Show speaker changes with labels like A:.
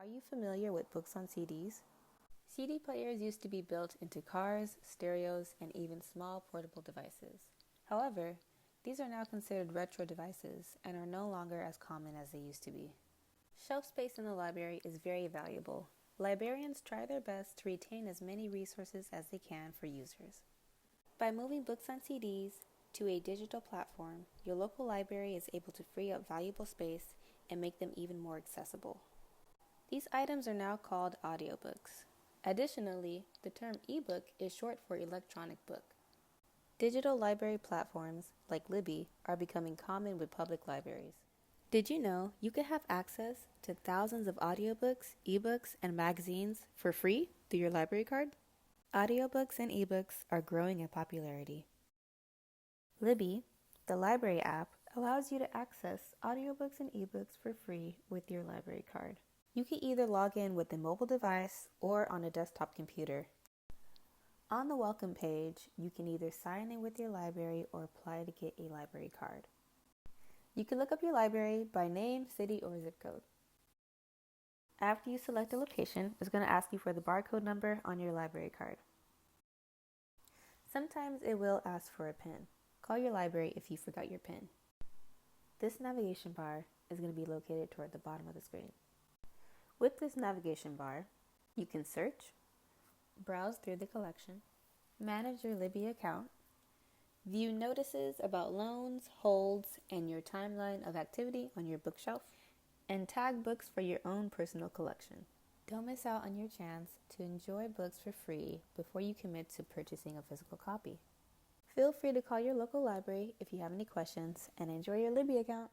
A: Are you familiar with books on CDs? CD players used to be built into cars, stereos, and even small portable devices. However, these are now considered retro devices and are no longer as common as they used to be. Shelf space in the library is very valuable. Librarians try their best to retain as many resources as they can for users. By moving books on CDs to a digital platform, your local library is able to free up valuable space and make them even more accessible. These items are now called audiobooks. Additionally, the term ebook is short for electronic book. Digital library platforms like Libby are becoming common with public libraries. Did you know you could have access to thousands of audiobooks, ebooks, and magazines for free through your library card? Audiobooks and ebooks are growing in popularity. Libby, the library app, allows you to access audiobooks and ebooks for free with your library card. You can either log in with a mobile device or on a desktop computer. On the welcome page, you can either sign in with your library or apply to get a library card. You can look up your library by name, city, or zip code. After you select a location, it's going to ask you for the barcode number on your library card. Sometimes it will ask for a PIN. Call your library if you forgot your PIN. This navigation bar is going to be located toward the bottom of the screen. With this navigation bar, you can search, browse through the collection, manage your Libby account, view notices about loans, holds, and your timeline of activity on your bookshelf, and tag books for your own personal collection. Don't miss out on your chance to enjoy books for free before you commit to purchasing a physical copy. Feel free to call your local library if you have any questions, and enjoy your Libby account.